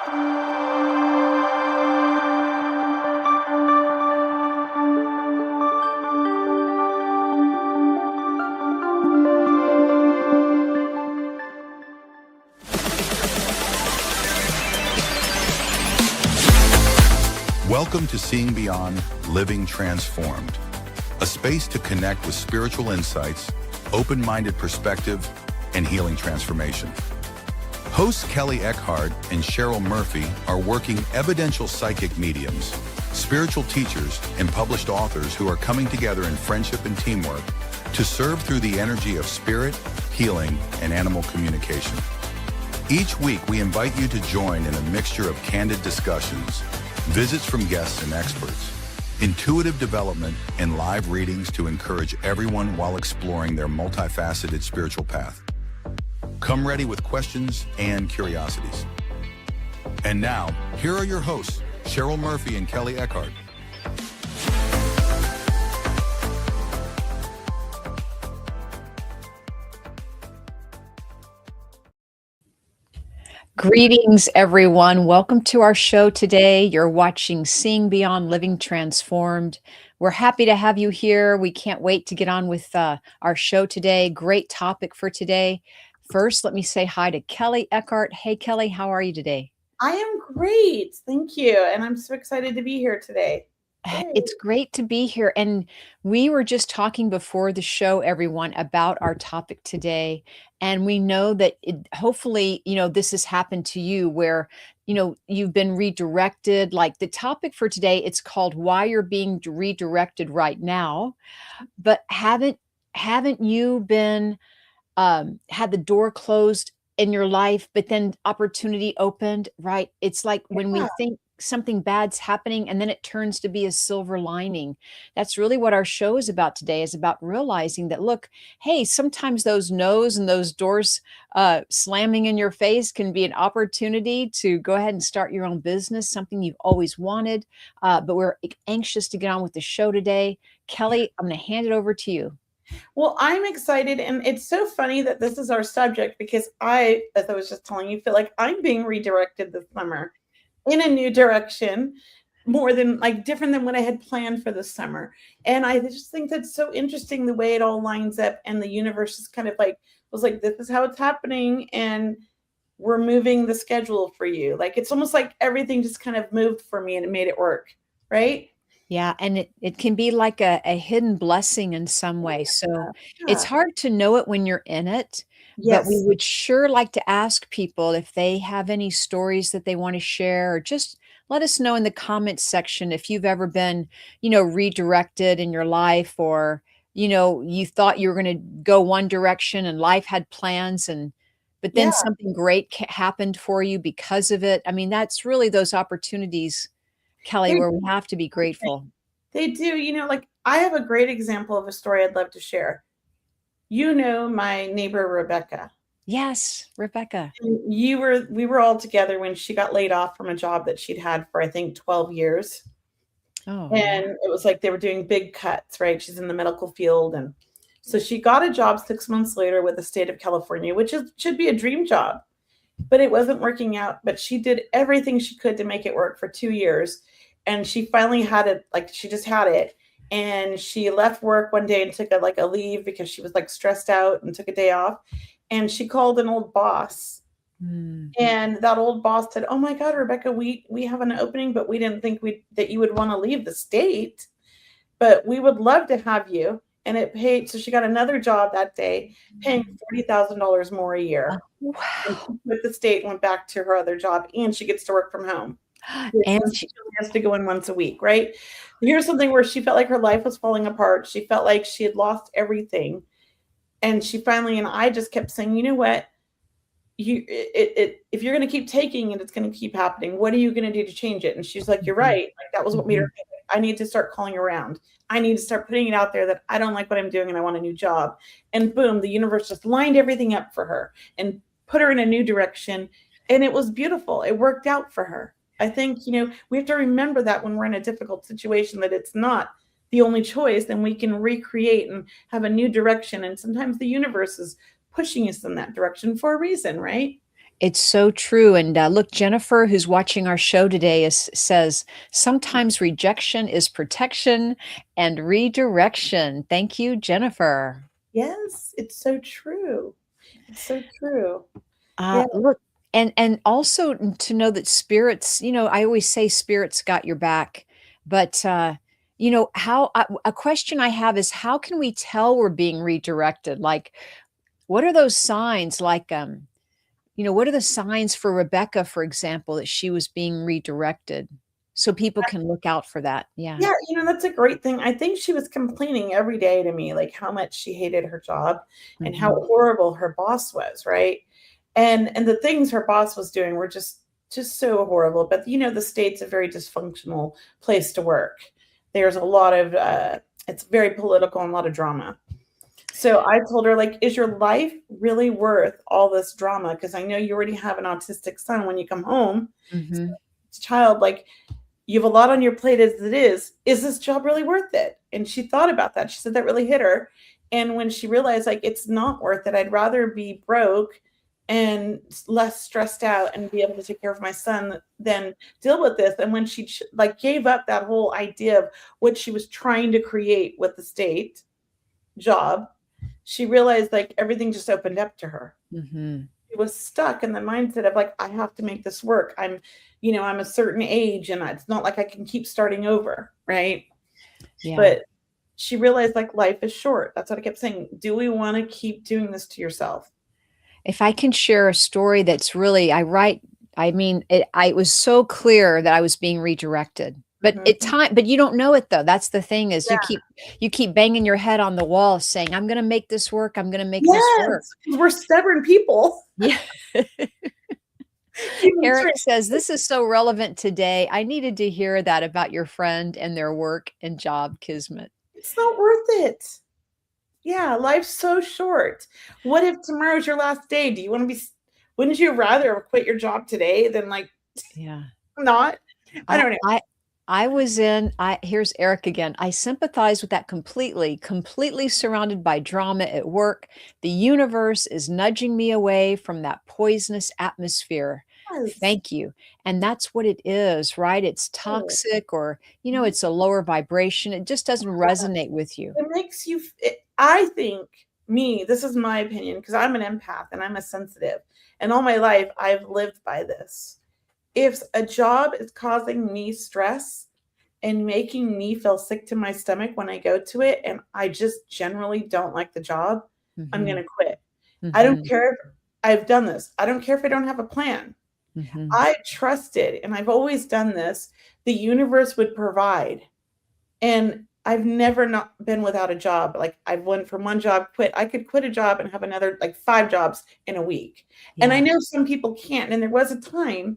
Welcome to Seeing Beyond, Living Transformed, a space to connect with spiritual insights, open-minded perspective, and healing transformation. Hosts Kelley Eckhart and Cheryl Murphy are working evidential psychic mediums, spiritual teachers, and published authors who are coming together in friendship and teamwork to serve through the energy of spirit, healing, and animal communication. Each week, we invite you to join in a mixture of candid discussions, visits from guests and experts, intuitive development, and live readings to encourage everyone while exploring their multifaceted spiritual path. Come ready with questions and curiosities. And now, here are your hosts, Cheryl Murphy and Kelley Eckhart. Greetings, everyone. Welcome to our show today. You're watching Seeing Beyond, Living Transformed. We're happy to have you here. We can't wait to get on with our show today. Great topic for today. First, let me say hi to Kelley Eckhart. Hey, Kelley, how are you today? I am great. Thank you. And I'm so excited to be here today. It's great to be here. And we were just talking before the show, everyone, about our topic today. And we know that hopefully, this has happened to you where, you've been redirected. Like the topic for today, it's called Why You're Being Redirected Right Now. But haven't you been had the door closed in your life, but then opportunity opened, right? It's like when we think something bad's happening and then it turns to be a silver lining. That's really what our show is about today, is about realizing that, look, hey, sometimes those no's and those doors slamming in your face can be an opportunity to go ahead and start your own business, something you've always wanted. But we're anxious to get on with the show today. Kelley, I'm going to hand it over to you. Well, I'm excited. And it's so funny that this is our subject because as I was just telling you, feel like I'm being redirected this summer in a new direction, different than what I had planned for this summer. And I just think that's so interesting the way it all lines up, and the universe is kind of was like, this is how it's happening. And we're moving the schedule for you. Like, it's almost like everything just kind of moved for me and it made it work. Right. Yeah, and it can be like a hidden blessing in some way. So it's hard to know it when you're in it. Yes. But we would sure like to ask people if they have any stories that they want to share, or just let us know in the comments section if you've ever been, redirected in your life, or, you thought you were going to go one direction and life had plans, but then something great happened for you because of it. I mean, that's really those opportunities, Kelley, where we have to be grateful. They do. I have a great example of a story I'd love to share. My neighbor, Rebecca. Yes, Rebecca. And we were all together when she got laid off from a job that she'd had for, I think, 12 years. Oh. And it was like they were doing big cuts, right? She's in the medical field. And so she got a job 6 months later with the state of California, which should be a dream job. But it wasn't working out. But she did everything she could to make it work for 2 years. And she finally had it, she just had it. And she left work one day and took a leave because she was stressed out, and took a day off. And she called an old boss. Mm-hmm. And that old boss said, "Oh my God, Rebecca, we have an opening, but we didn't think that you would want to leave the state, but we would love to have you." And it paid. So she got another job that day, paying $40,000 more a year. Wow. And she quit the state, went back to her other job, and she gets to work from home. And she has to go in once a week, right? Here's something where she felt like her life was falling apart. She felt like she had lost everything. And she finally, and I just kept saying, you know what? If you're going to keep taking it, it's going to keep happening. What are you going to do to change it? And she's like, you're right. That was what made her think, I need to start calling around. I need to start putting it out there that I don't like what I'm doing and I want a new job. And boom, the universe just lined everything up for her and put her in a new direction. And it was beautiful. It worked out for her. I think, we have to remember that when we're in a difficult situation, that it's not the only choice, and we can recreate and have a new direction. And sometimes the universe is pushing us in that direction for a reason, right? It's so true. And look, Jennifer, who's watching our show today, says sometimes rejection is protection and redirection. Thank you, Jennifer. Yes, it's so true. It's so true. Yeah. Look, and also to know that spirits, I always say spirits got your back, but a question I have is how can we tell we're being redirected? Like, what are those signs? Like, what are the signs for Rebecca, for example, that she was being redirected? So people can look out for that. Yeah. Yeah, that's a great thing. I think she was complaining every day to me, like how much she hated her job and how Mhm. horrible her boss was, right? And the things her boss was doing were just so horrible. But the state's a very dysfunctional place to work. There's a lot of it's very political and a lot of drama. So I told her, like, is your life really worth all this drama? Because I know you already have an autistic son when you come home. Mhm. Child, like, you have a lot on your plate as it is. Is this job really worth it? And she thought about that. She said that really hit her. And when she realized, like, it's not worth it, I'd rather be broke and less stressed out and be able to take care of my son than deal with this. And when she like gave up that whole idea of what she was trying to create with the state job, she realized like everything just opened up to her. Mhm. She was stuck in the mindset of like, I have to make this work. I'm a certain age and it's not like I can keep starting over, right? Yeah. But she realized like life is short. That's what I kept saying. Do we want to keep doing this to yourself? If I can share a story that's really it was so clear that I was being redirected. But Mhm. but you don't know it though. That's the thing is Yeah. you keep banging your head on the wall saying, I'm gonna make this work. I'm gonna make this work. Yes, 'cause we're stubborn people. Yeah. Human Eric trait. says, this is so relevant today. I needed to hear that about your friend and their work and job kismet. It's not worth it. Yeah, life's so short. What if tomorrow's your last day? Do you want to wouldn't you rather quit your job today than like Yeah. not? I I don't know. I I was in I here's Eric again. I sympathize with that completely, completely surrounded by drama at work. The universe is nudging me away from that poisonous atmosphere. Yes. Thank you. And that's what it is, right? It's Sure. toxic or, it's a lower vibration. It just doesn't resonate with you. It makes you I think this is my opinion because I'm an empath and I'm a sensitive. And all my life I've lived by this. If a job is causing me stress and making me feel sick to my stomach when I go to it and I just generally don't like the job, I'm going Mhm. to quit. I don't Mhm. care if I've done this. I don't care if I don't have a plan. Mhm. I trusted, and I've always done this, the universe would provide. And I've never not been without a job. Like I went from one job, quit. I could quit a job and have another like 5 jobs in a week. And I Yeah. know some people can't. And there was a time,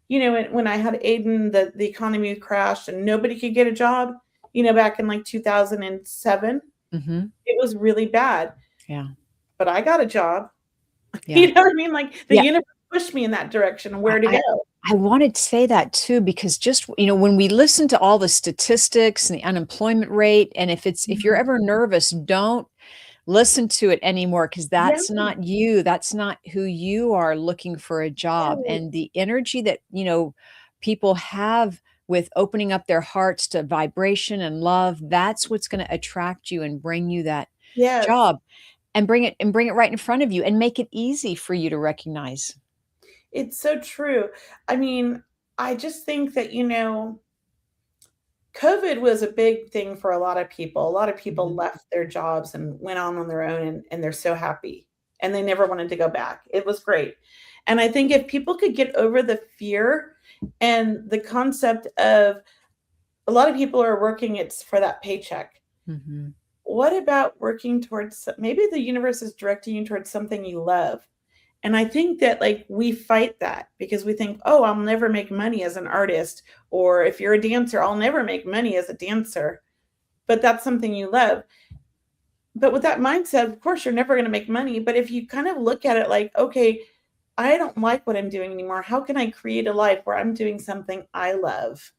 when I had Aiden, the economy crashed and nobody could get a job, back in like 2007. Mhm. It was really bad. Yeah. But I got a job. Yeah. You know what I mean? Like the Yeah. universe pushed me in that direction and I where to I go. I wanted to say that too because just, when we listen to all the statistics and the unemployment rate, and if you're Mhm. ever nervous, don't listen to it anymore because Yeah. that's not you. That's not who you are looking for a job. And the energy that, people have with opening up their hearts to vibration and love, that's what's going to attract you and bring you that Yes. job and bring it right in front of you and make it easy for you to recognize. It's so true. I mean, I just think that, COVID was a big thing for a lot of people. A lot of people Mhm. left their jobs and went on their own and they're so happy and they never wanted to go back. It was great. And I think if people could get over the fear and the concept of a lot of people are working it's for that paycheck. Mhm. What about working towards maybe the universe is directing you towards something you love? And I think that like we fight that because we think, oh, I'll never make money as an artist. Or if you're a dancer, I'll never make money as a dancer. But that's something you love. But with that mindset, of course, you're never going to make money. But if you kind of look at it like, okay, I don't like what I'm doing anymore. How can I create a life where I'm doing something I love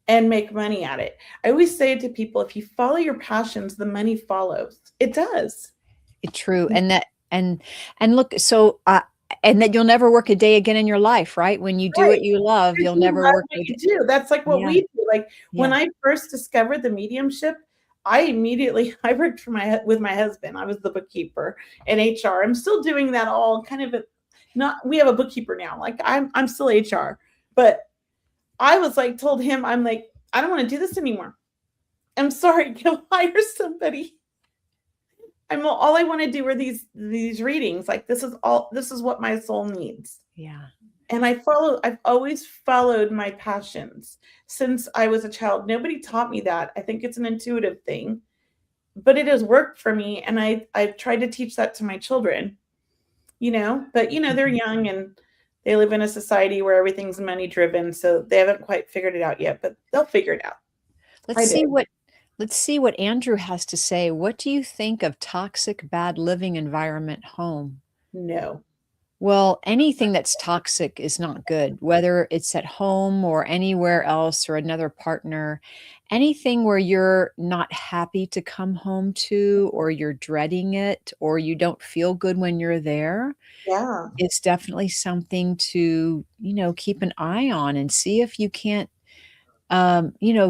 and make money at it? I always say to people, if you follow your passions, the money follows. It does. True, and that and look, so, and that you'll never work a day again in your life, right? When you do Right. what you love, Because you'll you never love work what a you day. do. That's like what Yeah, we do. Like when yeah. I first discovered the mediumship, I immediately I worked for with my husband. I was the bookkeeper in HR. I'm still doing that all kind of not we have a bookkeeper now. Like I'm still HR. But I was like told him, I'm like, I don't want to do this anymore. I'm sorry, go hire somebody. All I want to do are these readings. Like this is what my soul needs. Yeah. And I've always followed my passions since I was a child. Nobody taught me that. I think it's an intuitive thing, but it has worked for me. And I've tried to teach that to my children, but they're Mhm. young and they live in a society where everything's money driven. So they haven't quite figured it out yet, but they'll figure it out. Let's I see did. what let's see what Andrew has to say. What do you think of toxic, bad living environment home? No. Well, anything that's toxic is not good, whether it's at home or anywhere else or another partner. Anything where you're not happy to come home to, or you're dreading it, or you don't feel good when you're there, Yeah. it's definitely something to, keep an eye on and see if you can't,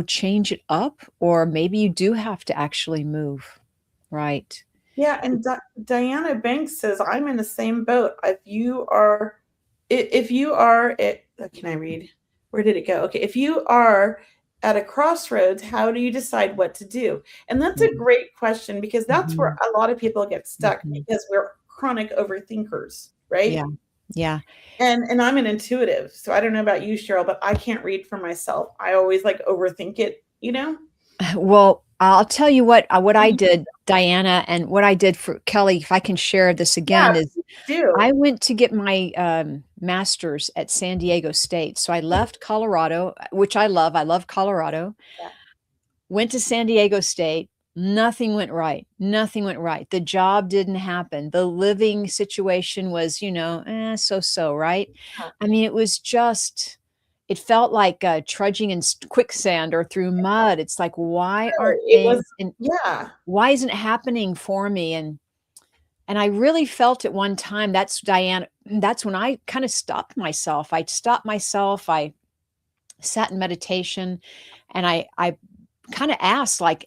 change it up, or maybe you do have to actually move. Right. Yeah, and Diana Banks says I'm in the same boat. If you are can I read? Where did it go? Okay, if you are at a crossroads, how do you decide what to do? And that's a Mhm, great question because that's where mhm, a lot of people get stuck mhm. because we're chronic overthinkers, right? Yeah, yeah. And I'm an intuitive, so I don't know about you, Cheryl, but I can't read for myself. I always like overthink it. Well, I'll tell you what I And did, Diana, and what I did for Kelly, if I can share this yeah, again, is please do. I went to get my, master's at San Diego State. So I left Colorado, which I love. I love Colorado. Yeah. Went to San Diego State. Nothing went right. Nothing went right. The job didn't happen. The living situation was, so, right? I mean, it felt like, trudging in quicksand or through mud. It's like, why aren't It was, things and yeah. why isn't it happening for me? And I really felt at one time, that's when I kinda stopped myself. I stopped myself. I sat in meditation, and I kinda asked, like,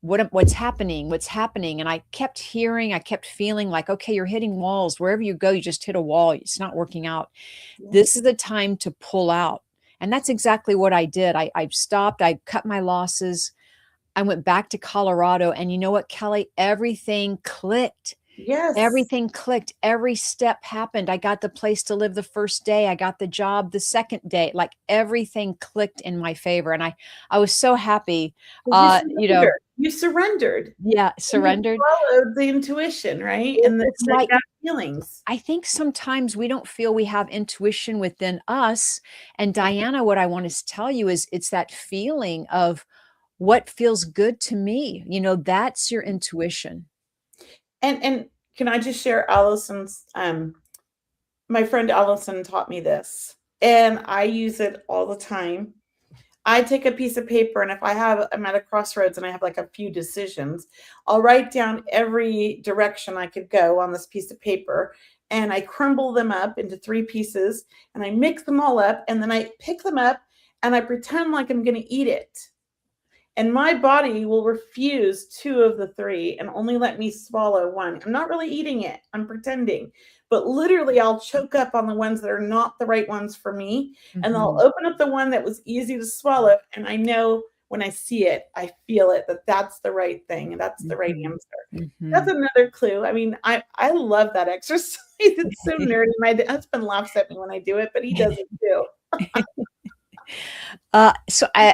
what's happening? What's happening? And I kept feeling like, "Okay, you're hitting walls. Wherever you go, you just hit a wall. It's not working out. Yeah. This is the time to pull out." And that's exactly what I did. I stopped, I cut my losses. I went back to Colorado, and you know what, Kelly? Everything clicked. Yes. Everything clicked. Every step happened. I got the place to live the first day. I got the job the second day. Like, everything clicked in my favor, and I was so happy. You You know surrendered. You surrendered, Yeah, and you surrendered. followed the intuition, right? And It's the like, gut feelings. I think sometimes we don't feel we have intuition within us, and Diana, what I want to tell you is it's that feeling of what feels good to me. That's your intuition. And can I just share Allison's, my friend Allison taught me this, and I use it all the time. I take a piece of paper, and if I'm at a crossroads and I have like a few decisions, I'll write down every direction I could go on this piece of paper, and I crumble them up into 3 pieces, and I mix them all up, and then I pick them up, and I pretend like I'm gonna eat it. And my body will refuse 2 of the 3 and only let me swallow 1. I'm not really eating it, I'm pretending. But literally, I'll choke up on the ones that are not the right ones for me, and I'll Mhm, open up the one that was easy to swallow, and I know when I see it, I feel it, that that's the right thing, and that's the right mhm, answer. That's mhm. another clue. I mean, I love that exercise. It's so nerdy. My husband laughs at me when I do it, but he does it too.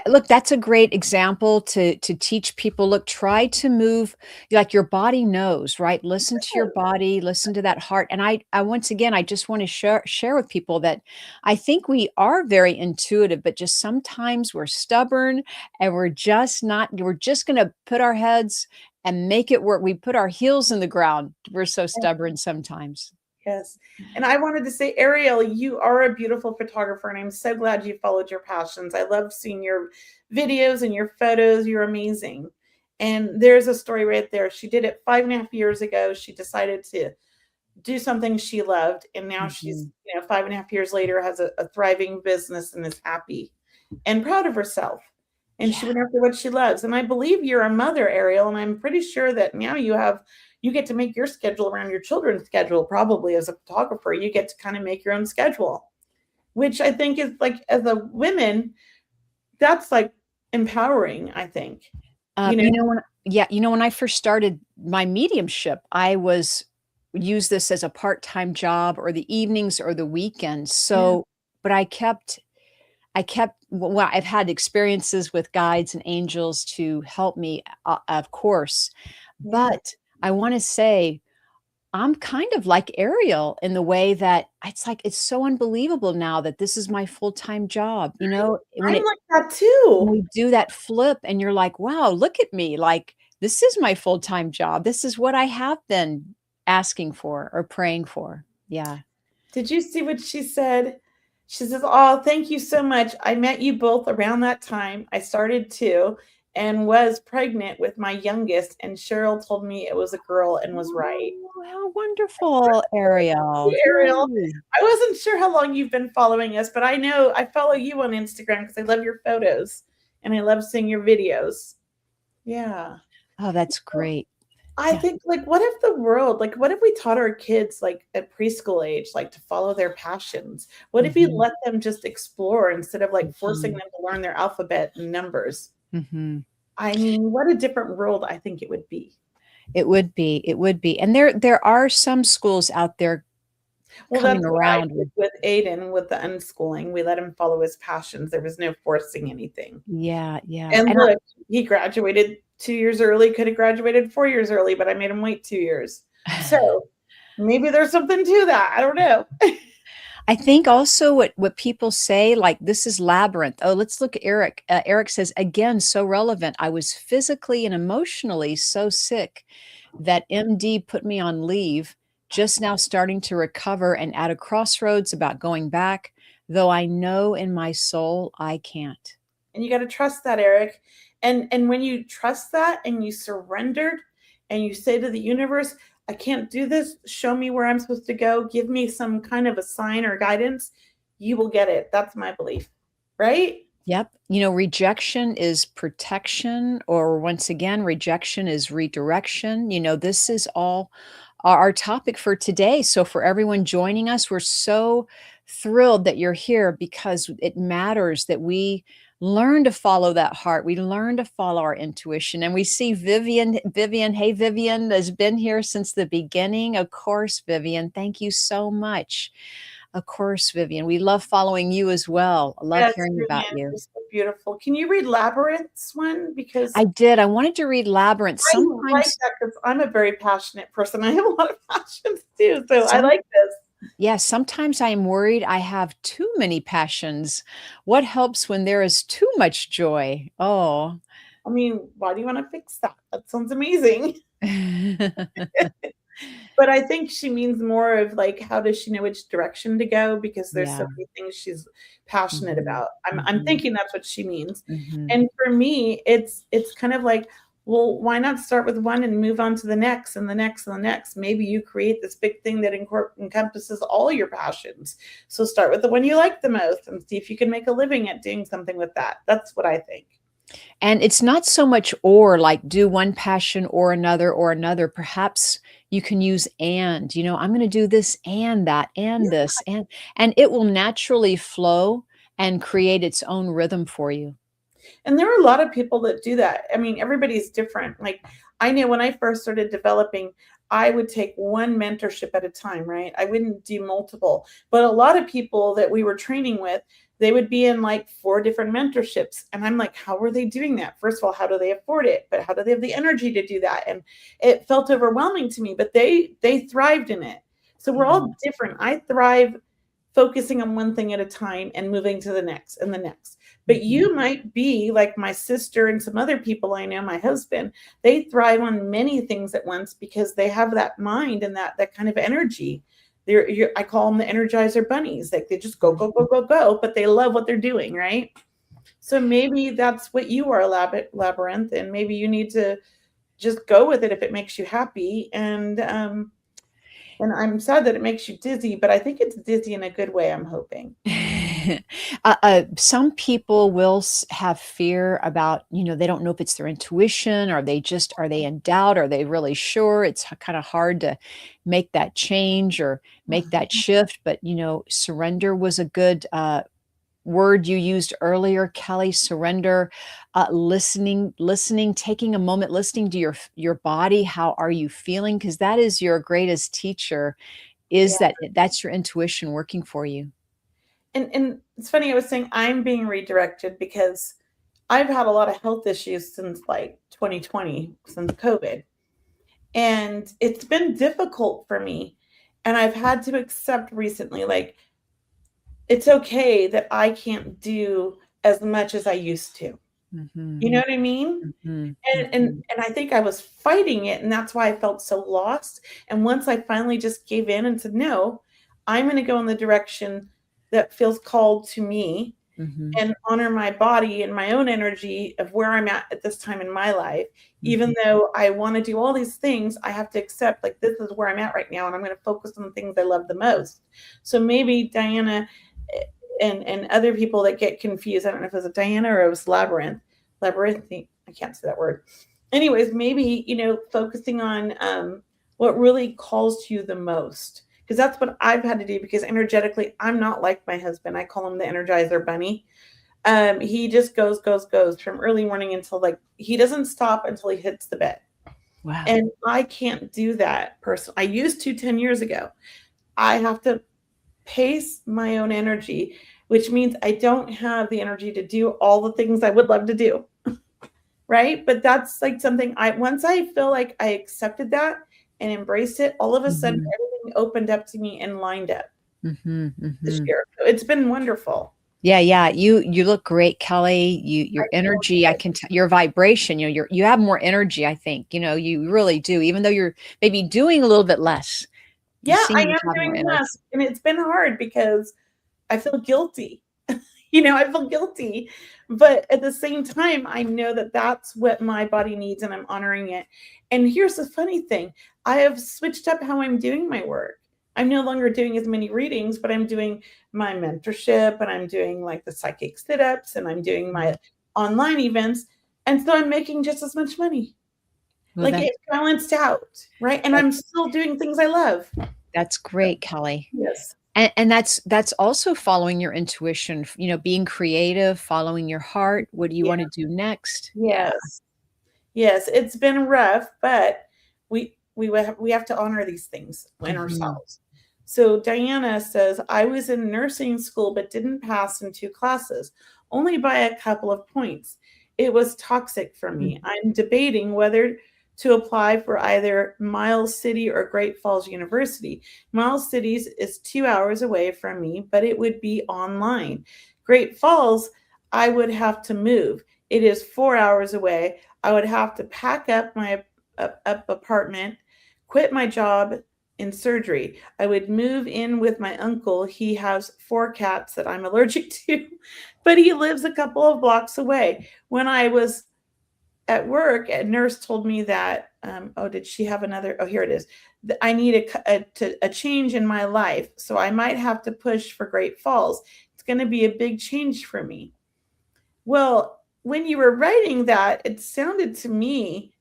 Look, that's a great example to teach people. Look, try to move like your body knows, right? Listen to your body, listen to that heart. And I once again, I just want to share with people that I think we are very intuitive, but just sometimes we're stubborn, and we're just not. We're just going to put our heads and make it work. We put our heels in the ground. We're so stubborn sometimes. Yes. And I wanted to say, Ariel, you are a beautiful photographer, and I'm so glad you followed your passions. I love seeing your videos and your photos. You're amazing. And there's a story right there. She did it 5.5 years ago. She decided to do something she loved. And now she's, Mhm. 5.5 years later, has a thriving business and is happy and proud of herself. And she Yeah. went after what she loves. And I believe you're a mother, Ariel, and I'm pretty sure that now you get to make your schedule around your children's schedule. Probably as a photographer, you get to kind of make your own schedule, which I think is like, as a woman, that's like empowering, I think. You know, When I first started my mediumship, I was use this as a part-time job or the evenings or the weekends. yeah, But I kept well, I've had experiences with guides and angels to help me, of course. yeah. But I want to say I'm kind of like Ariel in the way that it's like it's so unbelievable now that this is my full-time job. I'm like that When too. we do that flip and you're like, "Wow, look at me. Like this is my full-time job. This is what I have been asking for or praying for." Yeah. Did you see what she said? She says, "Oh, thank you so much. I met you both around that time. I started too and was pregnant with my youngest, and Cheryl told me it was a girl and was right." Oh, how wonderful, Ariel. Ariel, Yay. I wasn't sure how long you've been following us, but I know I follow you on Instagram because I love your photos and I love seeing your videos. Yeah. Oh, that's great. I Yeah. think, like, what if we taught our kids, like, at preschool age, like, to follow their passions? What if we Mhm. let them just explore instead of, like, forcing Mhm. them to learn their alphabet and numbers? Mhm. I mean, what a different world I think it would be. It would be, and there are some schools out there Well, coming that's what I around did with. with Aiden with the unschooling. We let him follow his passions. There was no forcing anything. Yeah, yeah, And and I look, he graduated 2 years early, could have graduated 4 years early, but I made him wait 2 years. So, maybe there's something to that. I don't know. I think also what people say, like, "This is labyrinth." Oh, let's look at Eric. Eric says, "Again, so relevant. I was physically and emotionally so sick that MD put me on leave, just now starting to recover and at a crossroads about going back, though I know in my soul I can't." And you got to trust that, Eric. And when you trust that and you surrendered and you say to the universe, I can't do this, show me where I'm supposed to go, give me some kind of a sign or guidance, you will get it. That's my belief. Right? Yep. Rejection is protection, or once again, rejection is redirection. This is all our topic for today. So, for everyone joining us, we're so thrilled that you're here because it matters that we learn to follow that heart. We learn to follow our intuition. And we see Vivian. Hey, Vivian has been here since the beginning. Of course, Vivian. Thank you so much. Of course, Vivian. We love following you as well. I love Yes, hearing about Vivian, you. you're so beautiful. Can you read Labyrinth's one? Because I did. I wanted to read Labyrinth. I like that because I'm a very passionate person. I have a lot of passions too. So I Some like this. yeah, sometimes I am worried I have too many passions. What helps when there is too much joy? Oh. I mean, why do you want to fix that? That sounds amazing. But I think she means more of, like, how does she know which direction to go because there's so Yeah. many things she's passionate Mhm. about. I'm Mhm. thinking that's what she means. Mhm. And for me, it's kind of like, well, why not start with one and move on to the next and the next and the next? Maybe you create this big thing that encompasses all your passions. So start with the one you like the most and see if you can make a living at doing something with that. That's what I think. And it's not so much or, like, do one passion or another or another. Perhaps you can use I'm going to do this and that and this and it will naturally flow and create its own rhythm for you. And there are a lot of people that do that. I mean, everybody's different. Like, I know when I first started developing, I would take one mentorship at a time, right? I wouldn't do multiple. But a lot of people that we were training with, they would be in like 4 different mentorships. And I'm like, how are they doing that? First of all, how do they afford it? But how do they have the energy to do that? And it felt overwhelming to me, but they thrived in it. So we're Yeah. all different. I thrive focusing on one thing at a time and moving to the next and the next. But Mhm. you might be like my sister and some other people I know, my husband, they thrive on many things at once because they have that mind and that kind of energy. I call them the energizer bunnies. Like they just go, go, go, Mhm. go, go, but they love what they're doing, right? So maybe that's what you are, Labyrinth, and maybe you need to just go with it if it makes you happy. And And I'm sad that it makes you dizzy, but I think it's dizzy in a good way, I'm hoping. Some people will have fear about, they don't know if it's their intuition, or are they in doubt? Are they really sure? It's kind of hard to make that change or make that shift. But, surrender was a good word you used earlier, Kelly. Surrender, listening, taking a moment, listening to your body. How are you feeling? Because that is your greatest teacher. Yeah. That's your intuition working for you. And it's funny, I was saying I'm being redirected because I've had a lot of health issues since like 2020, since COVID. And it's been difficult for me. And I've had to accept recently, like, it's okay that I can't do as much as I used to. You know what I mean? And I think I was fighting it, and that's why I felt so lost. And once I finally just gave in and said, no, I'm going to go in the direction that feels called to me and honor my body and my own energy of where I'm at this time in my life. Even though I want to do all these things, I have to accept, like, this is where I'm at right now, and I'm going to focus on the things I love the most. So maybe Diana and other people that get confused, I don't know if it was Diana or it was Labyrinthine, I can't say that word. Anyways, maybe, focusing on what really calls to you the most. Because that's what I've had to do, because energetically, I'm not like my husband. I call him the Energizer Bunny. He just goes from early morning until, like, he doesn't stop until he hits the bed. Wow. And I can't do that personally. I used to 10 years ago. I have to pace my own energy, which means I don't have the energy to do all the things I would love to do. Right? But that's like something once I feel like I accepted that and embraced it, all of a sudden everything opened up to me and lined up this year. So it's been wonderful. Yeah. You look great, Kelly. Your energy, I can tell, your vibration, you have more energy, I think, you really do, even though you're maybe doing a little bit less. Yeah, I am doing less. And it's been hard because I feel guilty. I feel guilty. But at the same time, I know that that's what my body needs, and I'm honoring it. And here's the funny thing. I have switched up how I'm doing my work. I'm no longer doing as many readings, but I'm doing my mentorship, and I'm doing like the psychic sit-ups, and I'm doing my online events. And so I'm making just as much money. Well, like, it's balanced out, right? And I'm still doing things I love. That's great, Kelly. Yes. And that's also following your intuition, being creative, following your heart. What do you want to do next? Yes. Yes, it's been rough, but we have to honor these things in ourselves. So Diana says, I was in nursing school but didn't pass in 2 classes, only by a couple of points. It was toxic for me. I'm debating whether to apply for either Miles City or Great Falls University. Miles City is 2 hours away from me, but it would be online. Great Falls, I would have to move. It is 4 hours away. I would have to pack up my apartment, quit my job in surgery. I would move in with my uncle. He has 4 cats that I'm allergic to, but he lives a couple of blocks away. When I was at work, a nurse told me that, did she have another? Oh, here it is. I need a change in my life. So I might have to push for Great Falls. It's going to be a big change for me. Well, when you were writing that, it sounded to me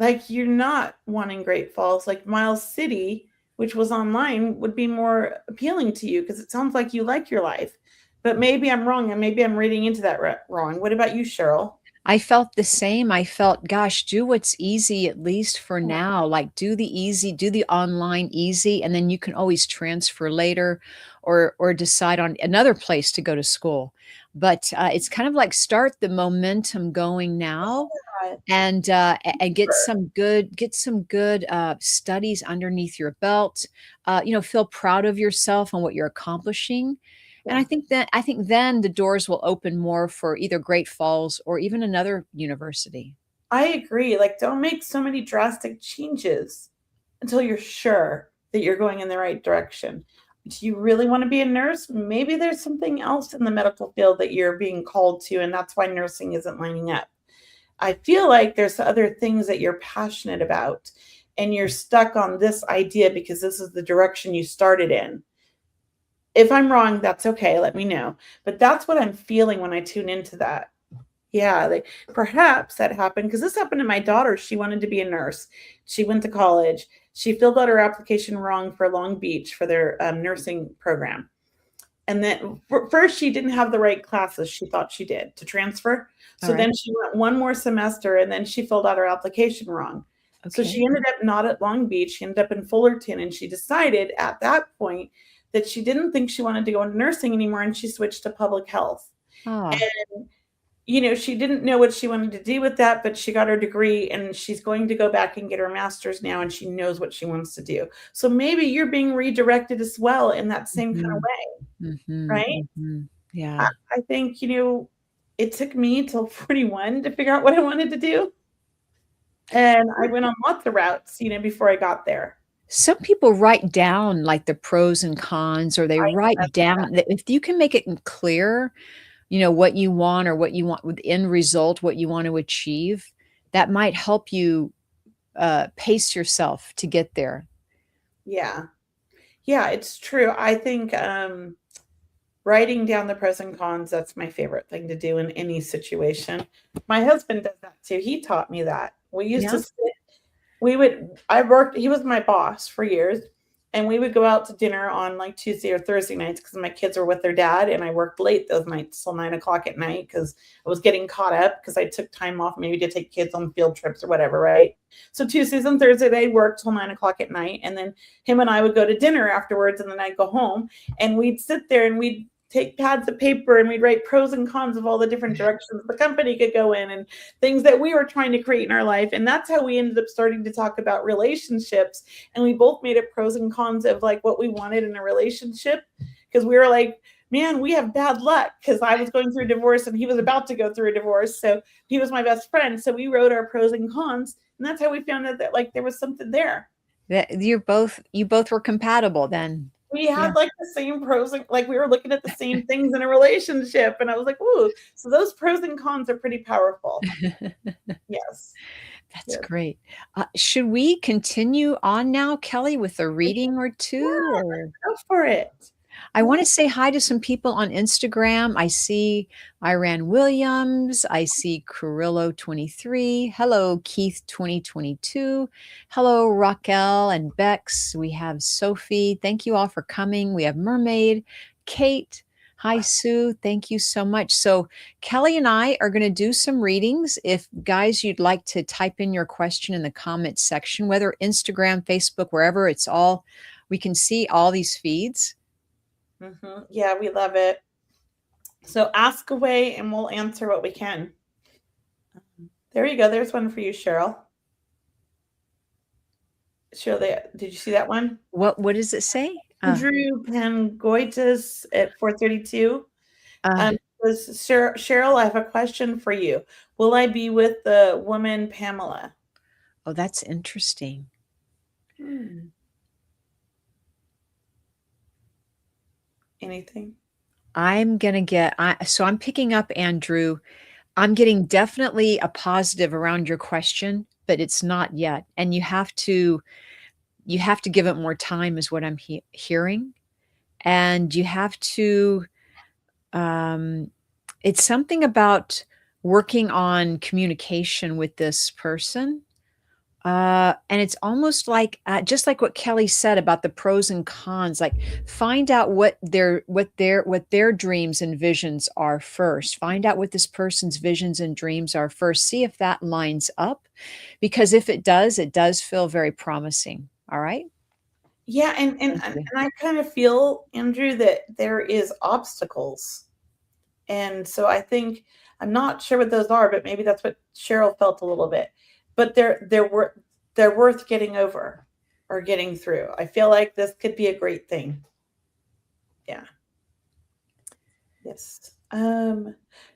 like you're not wanting Great Falls. Like Miles City, which was online, would be more appealing to you, because it sounds like you like your life. But maybe I'm wrong, and maybe I'm reading into that wrong. What about you, Cheryl? I felt the same. I felt, gosh, do what's easy, at least for now. Like, do the easy, do the online easy, and then you can always transfer later or decide on another place to go to school. But it's kind of like, start the momentum going now, and get some good studies underneath your belt. Feel proud of yourself and what you're accomplishing. And I think then the doors will open more for either Great Falls or even another university. I agree. Like, don't make so many drastic changes until you're sure that you're going in the right direction. Do you really want to be a nurse? Maybe there's something else in the medical field that you're being called to, and that's why nursing isn't lining up. I feel like there's other things that you're passionate about. and you're stuck on this idea because this is the direction you started in. If I'm wrong, that's okay. Let me know. But that's what I'm feeling when I tune into that. Yeah, like perhaps that happened because this happened to my daughter. She wanted to be a nurse. She went to college. She filled out her application wrong for Long Beach for their nursing program. And then first, she didn't have the right classes she thought she did to transfer. So then she went one more semester and then she filled out her application wrong. So she ended up not at Long Beach. She ended up in Fullerton. And she decided at that point that she didn't think she wanted to go into nursing anymore. And she switched to public health. And she didn't know what she wanted to do with that, but she got her degree and she's going to go back and get her master's now, and she knows what she wants to do. So maybe you're being redirected as well in that same kind of way, right? Yeah. I think, it took me till 41 to figure out what I wanted to do. And I went on lots of routes, before I got there. Some people write down like the pros and cons, or they write down that if you can make it clear, what you want or what you want with end result, what you want to achieve, that might help you pace yourself to get there. Yeah. Yeah, it's true. I think writing down the pros and cons, that's my favorite thing to do in any situation. My husband does that too. He taught me that. We used to sit, he was my boss for years, and we would go out to dinner on like Tuesday or Thursday nights because my kids were with their dad, and I worked late those nights till 9:00 at night because I was getting caught up because I took time off maybe to take kids on field trips or whatever, right? So Tuesdays and Thursdays I'd work till 9:00 at night, and then him and I would go to dinner afterwards, and then I'd go home, and we'd sit there and we'd take pads of paper and we'd write pros and cons of all the different directions the company could go in and things that we were trying to create in our life. And that's how we ended up starting to talk about relationships. And we both made it pros and cons of like what we wanted in a relationship, because we were like, man, we have bad luck, because I was going through a divorce and he was about to go through a divorce. So he was my best friend. So we wrote our pros and cons. And that's how we found out that like there was something there. That you both were compatible then. We had like the same pros, like we were looking at the same things in a relationship. And I was like, ooh, so those pros and cons are pretty powerful. Yes. That's great. Should we continue on now, Kelley, with a reading or two? Yeah, or? Go for it. I want to say hi to some people on Instagram. I see Iran Williams. I see Carrillo23. Hello, Keith 2022. Hello, Raquel and Bex. We have Sophie. Thank you all for coming. We have Mermaid, Kate. Hi, Sue. Thank you so much. So Kelley and I are going to do some readings. If guys, you'd like to type in your question in the comments section, whether Instagram, Facebook, wherever, it's all, we can see all these feeds. Yeah, we love it. So ask away and we'll answer what we can. There you go. There's one for you, Cheryl. Cheryl, did you see that one? What does it say? Andrew Pangoitis at 432. Cheryl, I have a question for you. Will I be with the woman Pamela? Oh, that's interesting. Anything? I'm going to get, so I'm picking up, Andrew. I'm getting definitely a positive around your question, but it's not yet. And you have to give it more time is what I'm hearing. And you have to, it's something about working on communication with this person. And it's almost like, just like what Kelley said about the pros and cons, like find out what their dreams and visions are first. Find out what this person's visions and dreams are first. See if that lines up, because if it does feel very promising. All right. Yeah. And I kind of feel, Andrew, that there is obstacles. And so I think, I'm not sure what those are, but maybe that's what Cheryl felt a little bit. But they're worth getting over or getting through. I feel like this could be a great thing. Yeah. Yes.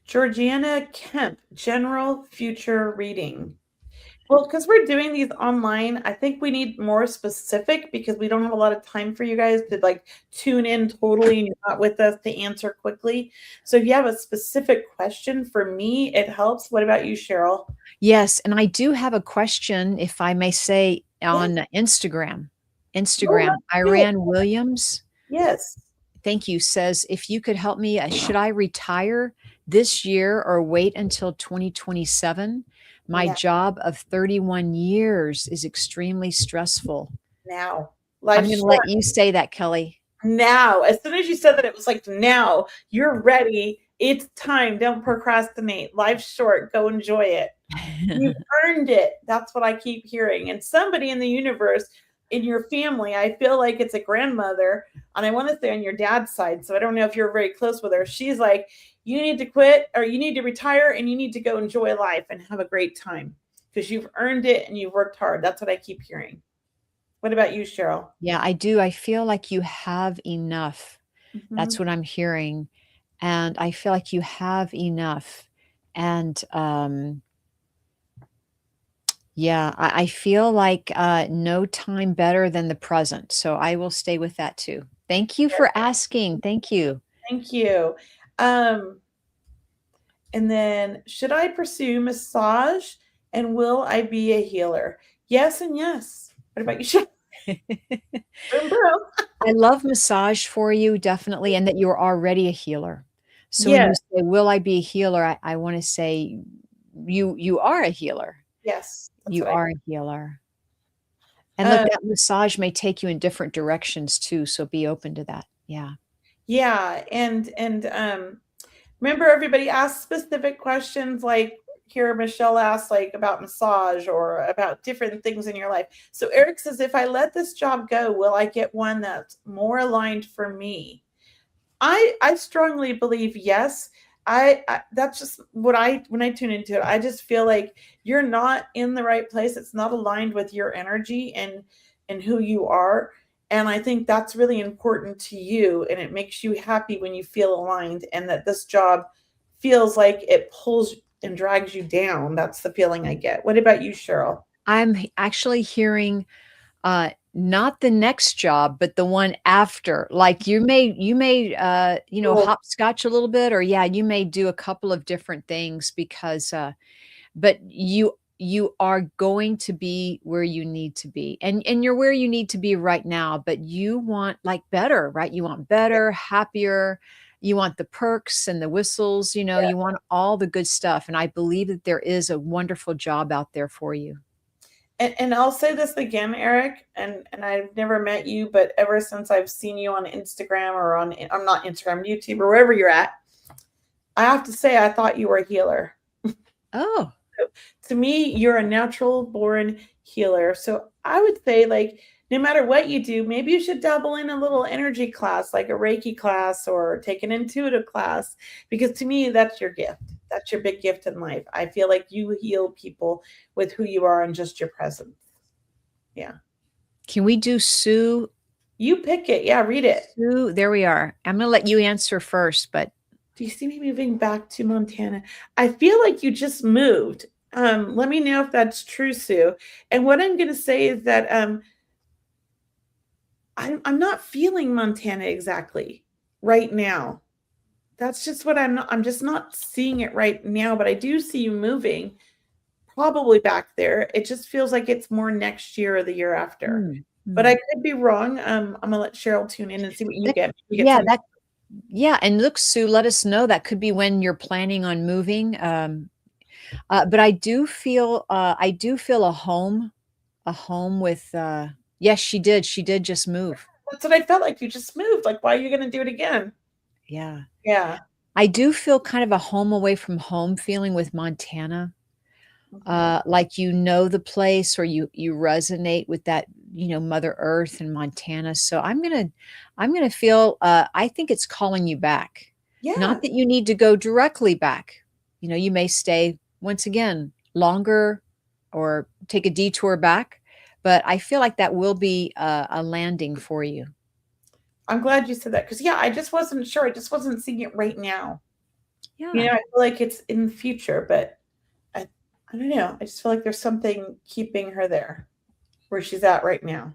Georgiana Kemp, general future reading. Well, because we're doing these online, I think we need more specific, because we don't have a lot of time for you guys to like tune in totally and you're not with us to answer quickly. So if you have a specific question for me, it helps. What about you, Cheryl? Yes. And I do have a question, if I may say, on Yes. Instagram. Oh, that's good. Iran Williams, Yes. thank you, says, if you could help me, should I retire this year or wait until 2027? My Now, job of 31 years is extremely stressful. now. I'm Life's going to short. let you say that, Kelly. Now. As soon as you said that, it was like, now. You're ready. It's time. Don't procrastinate. Life's short. Go enjoy it. You've earned it. That's what I keep hearing. And somebody in the universe, in your family, I feel like it's a grandmother, and I want to say on your dad's side, so I don't know if you're very close with her. She's like, you need to quit, or you need to retire, and you need to go enjoy life and have a great time because you've earned it and you've worked hard. That's what I keep hearing. What about you, Cheryl? Yeah, I do. I feel like you have enough. That's Mhm. what I'm hearing. And I feel like you have enough. And yeah, I feel like no time better than the present. So I will stay with that too. Thank you for asking. Thank you. Thank you. Um, and then, should I pursue massage and will I be a healer? Yes and yes. What about you, Cheryl? Boom, boom. I love massage for you, definitely, and that you're already a healer. So when Yes, you say, "Will I be a healer?" I want to say you are a healer. yes, that's You what I are a healer. And look, um, that massage may take you in different directions too, so be open to that. Yeah. yeah, and remember everybody asked specific questions like here Michelle asked like about massage or about different things in your life. So Eric says, if I let this job go, will I get one that's more aligned for me? I strongly believe yes. I that's just what I when I tune into it, I just feel like you're not in the right place. It's not aligned with your energy and who you are. And I think that's really important to you. And it makes you happy when you feel aligned and that this job feels like it pulls and drags you down. That's the feeling I get. What about you, Cheryl? Actually hearing not the next job, but the one after. Like Oh, hopscotch a little bit, or yeah, you may do a couple of different things because but you are going to be where you need to be. And you're where you need to be right now, but you want like better, right? You want better, happier. You want the perks and the whistles, you want all the good stuff. And I believe that there is a wonderful job out there for you. and I'll say this again, Eric, and I've never met you, but ever since I've seen you on Instagram or I'm not Instagram, YouTube or wherever you're at, I have to say I thought you were a healer. Oh, To me, you're a natural born healer. So I would say, like, no matter what you do, maybe you should dabble in a little energy class, like a Reiki class or take an intuitive class, because to me, that's your gift. That's your big gift in life. I feel like you heal people with who you are and just your presence. Yeah. can we do Sue? You pick it. Yeah, read it. Sue, there we are. I'm going to let you answer first, but Do you see me moving back to Montana? I feel like you just moved. Let me know if that's true, Sue. And what I'm going to say is that I'm not feeling Montana exactly right now. That's just what I'm just not seeing it right now, but I do see you moving probably back there. It just feels like it's more next year or the year after. mm, But I mm. could be wrong. I'm gonna let Cheryl tune in and see what you That- get. You get yeah, something. that yeah, and look, Sue, let us know. That could be when you're planning on moving. But I do feel a home with. Yes, she did. She did just move. That's what I felt like. You just moved. Like, why are you gonna do it again? Yeah, Yeah. I do feel kind of a home away from home feeling with Montana. Mhm. Like the place, or you resonate with that, Mother Earth and Montana. So I'm gonna feel. I think it's calling you back. Not Yeah. that you need to go directly back. You may stay once again longer, or take a detour back. But I feel like that will be a landing for you. I'm glad you said that because yeah, I just wasn't sure. I just wasn't seeing it right now. Yeah. I feel like it's in the future, but I I don't know. I just feel like there's something keeping her there where she's at right now.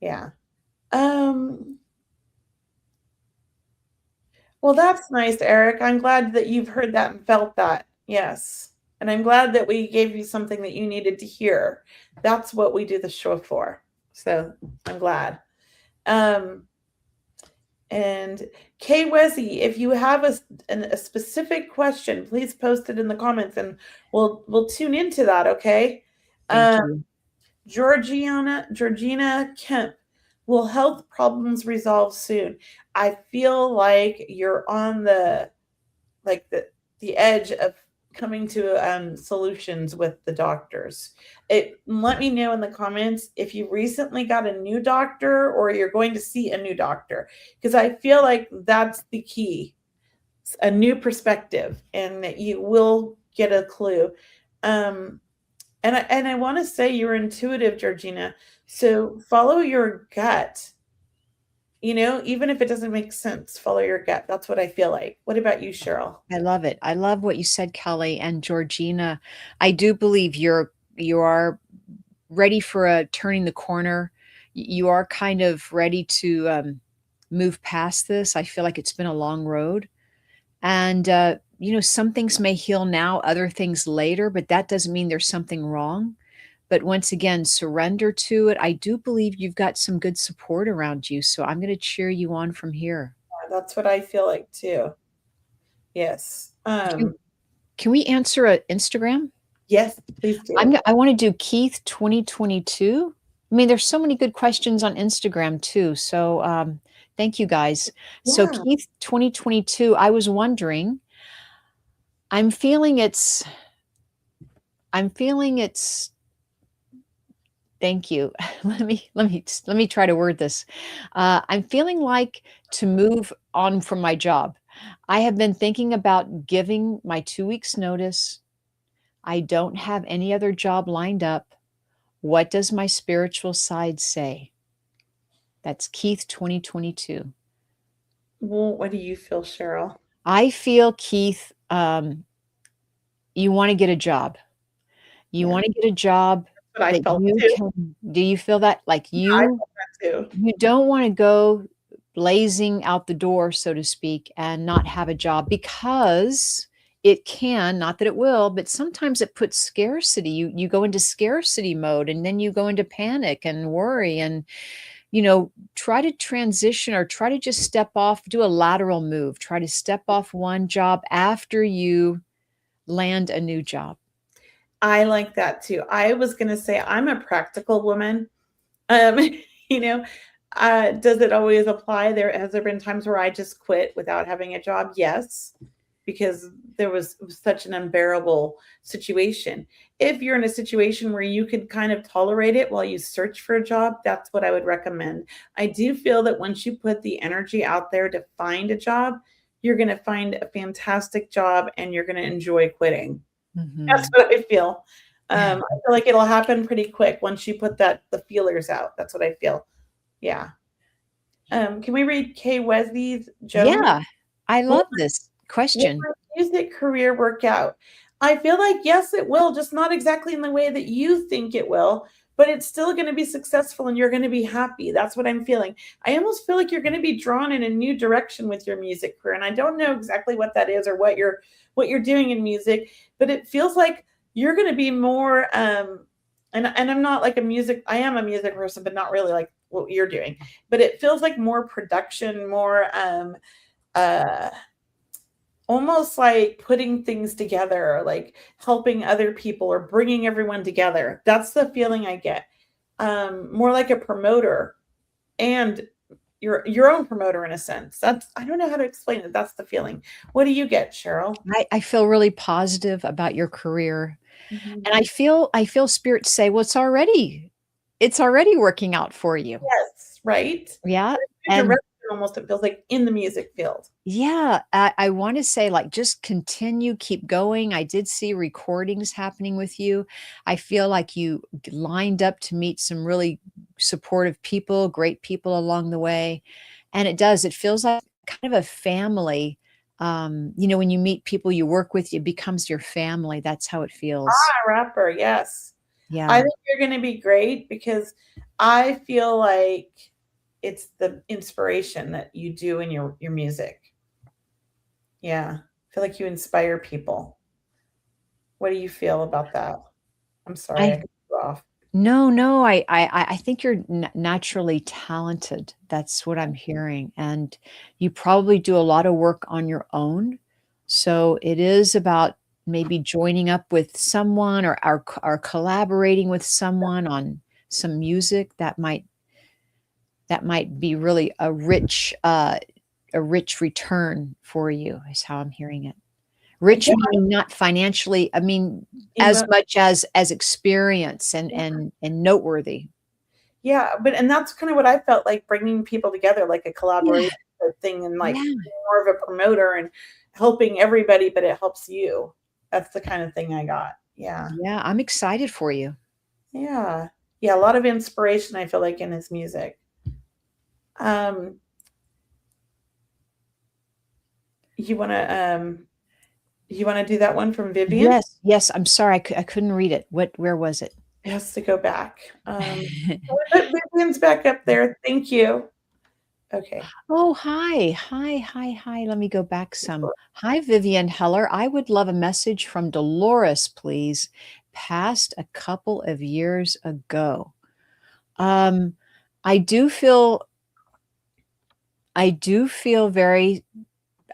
Yeah. Um, well, that's nice, Eric. I'm glad that you've heard that and felt that. Yes. And I'm glad that we gave you something that you needed to hear. That's what we do the show for. So I'm glad. And Kay Wesy, if you have a specific question, please post it in the comments and we'll tune into that, okay? Thank you. Georgina Kemp, will health problems resolve soon? I feel like you're on the edge of coming to solutions with the doctors. Let me know in the comments if you recently got a new doctor or you're going to see a new doctor, because I feel like that's the key, a new perspective, and that you will get a clue. And I want to say you're intuitive, Georgina. So follow your gut. Even if it doesn't make sense, follow your gut. That's what I feel like. What about you, Cheryl? I love it. I love what you said, Kelly and Georgina. I do believe you are ready for a turning the corner. You are kind of ready to move past this. I feel like it's been a long road. And, some things may heal now, other things later, but that doesn't mean there's something wrong. But once again, surrender to it. I do believe you've got some good support around you. So I'm going to cheer you on from here. That's what I feel like too. Yes. Can we answer an Instagram? Yes, please do. I want to do Keith 2022. I mean, there's so many good questions on Instagram too. So thank you guys. So Yeah. Keith 2022, I was wondering, I'm feeling it's, thank you. Let me try to word this. I'm feeling like to move on from my job. I have been thinking about giving my 2 weeks notice. I don't have any other job lined up. What does my spiritual side say? That's Keith 2022. Well, what do you feel, Cheryl? I feel, Keith, you want to get a job. You Yeah. want to get a job But I that felt you too. can. Do you feel that? Like I you felt that too. you don't want to go blazing out the door, so to speak, and not have a job, because it can, not that it will, but sometimes it puts scarcity. You go into scarcity mode, and then you go into panic and worry, and try to transition, or try to just step off, do a lateral move, try to step off one job after you land a new job. I like that too. I was going to say I'm a practical woman. Um, you know, does it always apply? Has there been times where I just quit without having a job? Yes, because it was such an unbearable situation. If you're in a situation where you can kind of tolerate it while you search for a job, that's what I would recommend. I do feel that once you put the energy out there to find a job, you're going to find a fantastic job and you're going to enjoy quitting. That's what I feel. I feel like it'll happen pretty quick once you put the feelers out. That's what I feel. Yeah. Can we read Kay Wesley's Joan? Yeah, I love this question. Will my music career work out? I feel like yes, it will, just not exactly in the way that you think it will, but it's still going to be successful and you're going to be happy. That's what I'm feeling. I almost feel like you're going to be drawn in a new direction with your music career, and I don't know exactly what that is or what you're doing in music, but it feels like you're going to be more and I'm not like I am a music person, but not really like what you're doing. But it feels like more production, more almost like putting things together, like helping other people or bringing everyone together. That's the feeling I get. More like a promoter and your own promoter in a sense. I don't know how to explain it. That's the feeling. What do you get, Cheryl? I feel really positive about your career. Mm-hmm. And I feel spirit say, well, it's already working out for you. Yes, right? Yeah. And And almost it feels like in the music field. yeah, I want to say, like, just continue, keep going. I did see recordings happening with you. I feel like you lined up to meet some really supportive people, great people along the way. And it feels like kind of a family. When you meet people you work with, it becomes your family. That's how it feels. Rapper, yes. I Yeah. think you're going to be great because I feel like it's the inspiration that you do in your music. Yeah. I feel like you inspire people. What do you feel about that? I'm sorry, I I cut you off. No, I think you're naturally talented. That's what I'm hearing, and you probably do a lot of work on your own. So it is about maybe joining up with someone or collaborating with someone on some music that might be really a rich return for you, is how I'm hearing it. Rich Yeah, meaning not financially, I mean, as emo much as experience and noteworthy. yeah, and that's kind of what I felt like, bringing people together, like a Yeah, collaboration thing, and like yeah, more of a promoter and helping everybody, but it helps you. That's the kind of thing I got. Yeah. yeah, I'm excited for you. Yeah. Yeah, a lot of inspiration I feel like in his music. Um, you wanna you wanna do that one from Vivian? Yes, yes, I'm sorry, I couldn't read it. Where was it? It has to go back. But Vivian's back up there. Thank you. Okay. Oh, hi. Hi, hi, hi. Let me go back some. Hi, Vivian Heller. I would love a message from Dolores, please. Passed a couple of years ago. Um, I do feel I do feel very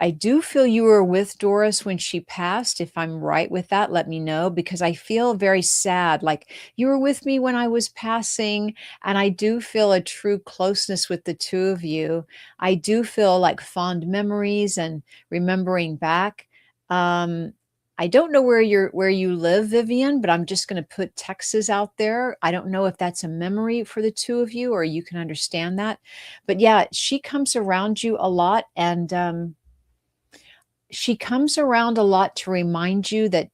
I do feel you were with Doris when she passed. If I'm right with that, let me know, because I feel very sad. Like, you were with me when I was passing, and I do feel a true closeness with the two of you. I do feel like fond memories and remembering back. Um, I don't know where you live, Vivian, but I'm just going to put Texas out there. I don't know if that's a memory for the two of you or you can understand that. But yeah, she comes around you a lot, and she comes around a lot to remind you that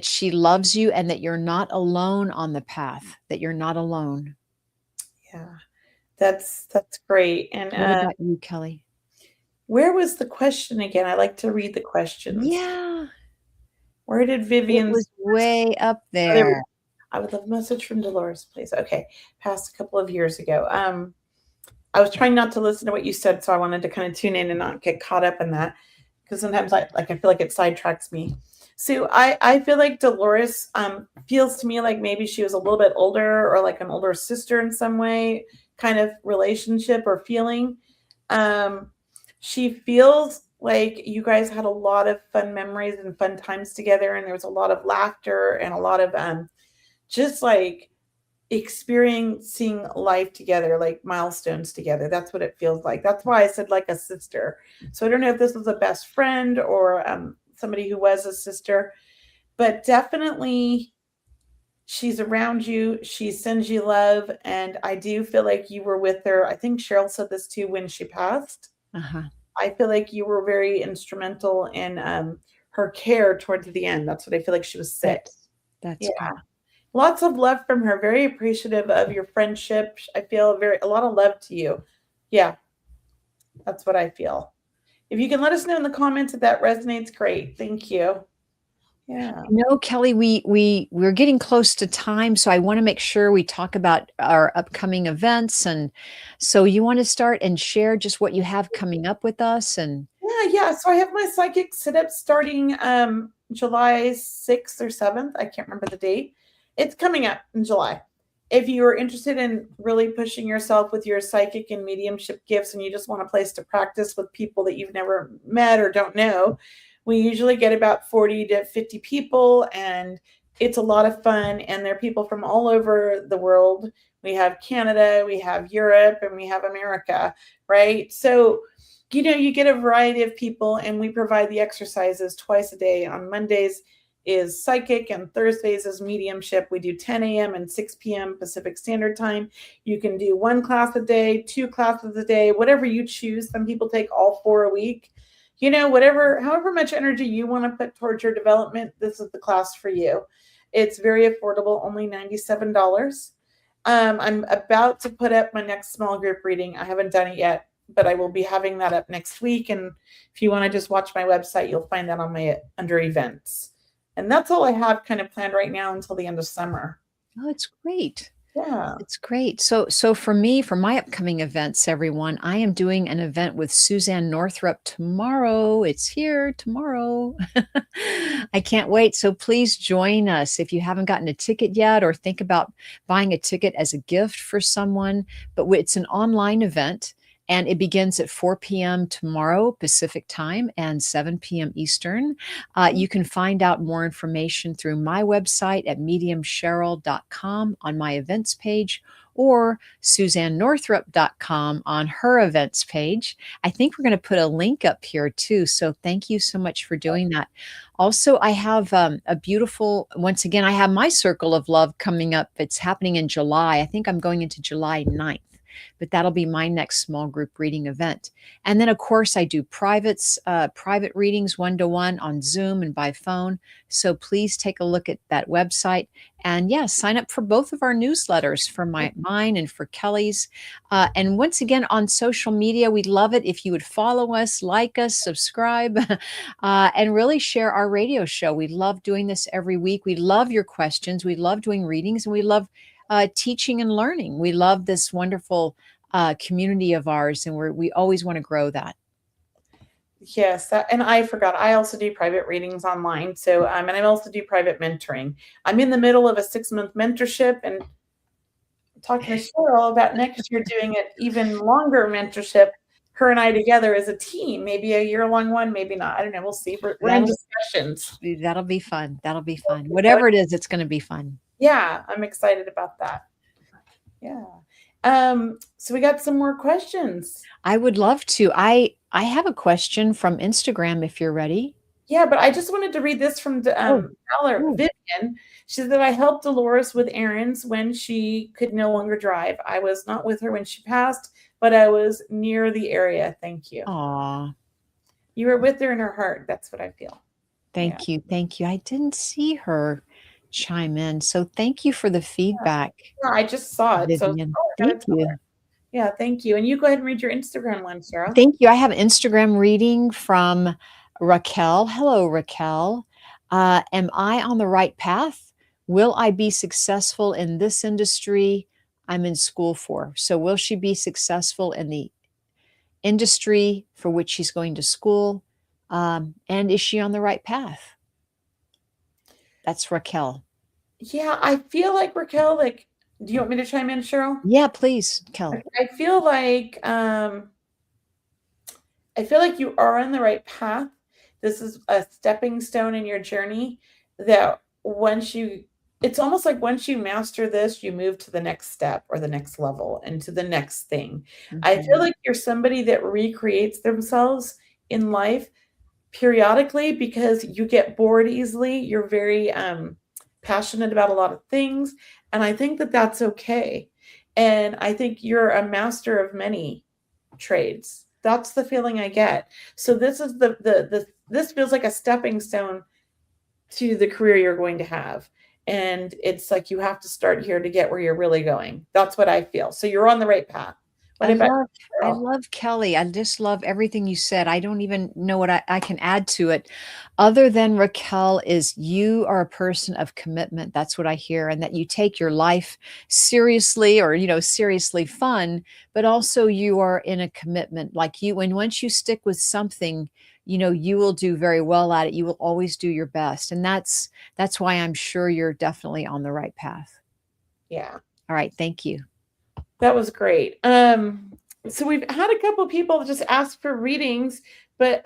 she loves you and that you're not alone on the path, that you're not alone. Yeah. That's great. And What about you, Kelly? where was the question again? I like to read the questions. Yeah, Where did it Vivian's was way up oh, there we there. go. I would love a message from Dolores, please. Okay. Passed a couple of years ago. I was trying not to listen to what you said, so I wanted to kind of tune in and not get caught up in that, because sometimes I feel like it sidetracks me. So I feel like Dolores feels to me like maybe she was a little bit older, or like an older sister in some way, kind of relationship or feeling. Um, she feels like you guys had a lot of fun memories and fun times together, and there was a lot of laughter and a lot of just like experiencing life together, like milestones together. That's what it feels like. That's why I said like a sister. So I don't know if this was a best friend or somebody who was a sister, but definitely she's around you. She sends you love. And I do feel like you were with her. I think Cheryl said this too when she passed. Uh-huh. I feel like you were very instrumental in her care towards the end. That's what I feel like she was sick. That's Yeah. good. Lots of love from her. Very appreciative of your friendship. I feel a lot of love to you. Yeah, that's what I feel. If you can let us know in the comments if that resonates, great. Thank you. Yeah. No, Kelly, we're getting close to time, so I want to make sure we talk about our upcoming events. And so you want to start and share just what you have coming up with us and Yeah. So I have my psychic sit-up starting July 6th or 7th. I can't remember the date. It's coming up in July. If you are interested in really pushing yourself with your psychic and mediumship gifts, and you just want a place to practice with people that you've never met or don't know, we usually get about 40 to 50 people, and it's a lot of fun. And there are people from all over the world. We have Canada, we have Europe, and we have America, right? So you get a variety of people, and we provide the exercises twice a day. On Mondays is psychic, and Thursdays is mediumship. We do 10 a.m. and 6 p.m. Pacific Standard Time. You can do one class a day, two classes a day, whatever you choose. Some people take all four a week. However much energy you want to put towards your development, this is the class for you. It's very affordable, only $97. I'm about to put up my next small group reading. I haven't done it yet, but I will be having that up next week. And if you want to just watch my website, you'll find that on my under events. And that's all I have kind of planned right now until the end of summer. oh, it's great. Yeah. It's great. So for me, for my upcoming events, everyone, I am doing an event with Suzanne Northrup tomorrow. It's here tomorrow. I can't wait. So please join us if you haven't gotten a ticket yet or think about buying a ticket as a gift for someone. But it's an online event and it begins at 4 p.m. tomorrow Pacific time and 7 p.m. Eastern. You can find out more information through my website at mediumcheryl.com on my events page or suzannenorthrup.com on her events page. I think we're going to put a link up here too. So thank you so much for doing that. Also, I have a beautiful, once again, I have my Circle of Love coming up. It's happening in July. I think I'm going into July 9th. But that'll be my next small group reading event. And then, of course, I do private readings 1-to-1 on Zoom and by phone. So please take a look at that website. And yeah, sign up for both of our newsletters, for mine and for Kelly's. And once again, on social media, we'd love it if you would follow us, like us, subscribe, and really share our radio show. We love doing this every week. We love your questions. We love doing readings, and we love teaching and learning. We love this wonderful community of ours, and we always want to grow that. Yes, and I forgot. I also do private readings online. So, and I also do private mentoring. I'm in the middle of a 6-month mentorship, and talking to Cheryl about next year doing an even longer mentorship. Her and I together as a team, maybe a year-long one, maybe not. I don't know. We'll see. We're in discussions. That'll be fun. That'll be fun. Whatever it is, it's going to be fun. Yeah, I'm excited about that. Yeah. So we got some more questions. I would love to. I have a question from Instagram if you're ready. Yeah, but I just wanted to read this from Vivian. She said that I helped Dolores with errands when she could no longer drive. I was not with her when she passed, but I was near the area. Thank you. Aw. You were with her in her heart. That's what I feel. Thank you. Thank you. I didn't see her chime in. So thank you for the feedback. Yeah, I just saw it. So thank you. Yeah, thank you. And you go ahead and read your Instagram one, Cheryl. Thank you. I have an Instagram reading from Raquel. Hello, Raquel. Am I on the right path? Will I be successful in this industry I'm in school for? So will she be successful in the industry for which she's going to school? And is she on the right path? That's Raquel. Yeah, I feel like Raquel, do you want me to chime in, Cheryl? Yeah, please, Kelly. I feel like you are on the right path. This is a stepping stone in your journey that it's almost like once you master this, you move to the next step or the next level and to the next thing. Mm-hmm. I feel like you're somebody that recreates themselves in life periodically because you get bored easily. You're very passionate about a lot of things. And I think that that's okay. And I think you're a master of many trades. That's the feeling I get. So this is this feels like a stepping stone to the career you're going to have. And it's like you have to start here to get where you're really going. That's what I feel. So you're on the right path. I love Kelly. I just love everything you said. I don't even know what I can add to it other than Raquel is you are a person of commitment. That's what I hear. And that you take your life seriously or, seriously fun, but also you are in a commitment like you. And once you stick with something, you will do very well at it. You will always do your best. And that's why I'm sure you're definitely on the right path. Yeah. All right. Thank you. That was great. So we've had a couple of people just ask for readings, but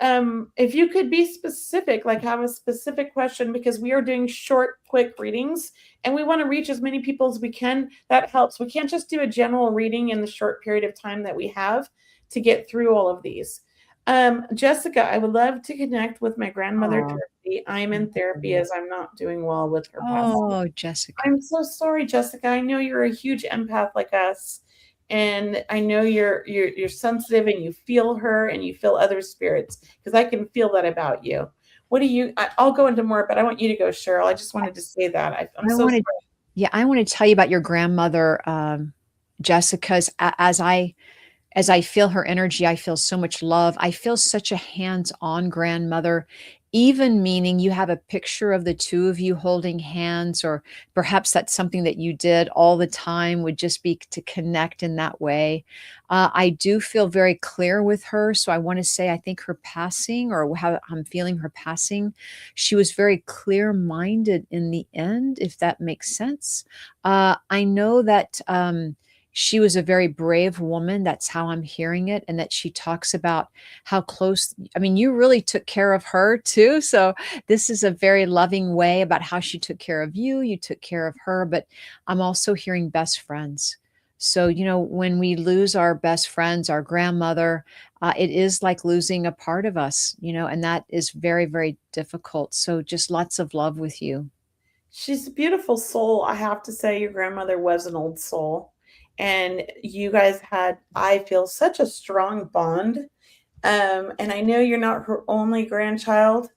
if you could be specific, like have a specific question, because we are doing short, quick readings and we want to reach as many people as we can. That helps. We can't just do a general reading in the short period of time that we have to get through all of these. Jessica, I would love to connect with my grandmother directly. I'm in therapy as I'm not doing well with her passing. Oh, Jessica. I'm so sorry, Jessica. I know you're a huge empath like us. And I know you're sensitive and you feel her and you feel other spirits because I can feel that about you. I'll go into more, but I want you to go, Cheryl. I just wanted to say that. I'm so sorry. Yeah, I want to tell you about your grandmother, Jessica's. As I feel her energy, I feel so much love. I feel such a hands-on grandmother. even meaning you have a picture of the two of you holding hands, or perhaps that's something that you did all the time, would just be to connect in that way. I do feel very clear with her. So I want to say, I think her passing, or how I'm feeling her passing, she was very clear minded in the end, if that makes sense. I know that she was a very brave woman. That's how I'm hearing it. And that she talks about how close, I mean, you really took care of her too. So this is a very loving way about how she took care of you. You took care of her. But I'm also hearing best friends. So, when we lose our best friends, our grandmother, it is like losing a part of us, and that is very, very difficult. So just lots of love with you. She's a beautiful soul. I have to say, your grandmother was an old soul. And you guys had, I feel, such a strong bond. And I know you're not her only grandchild.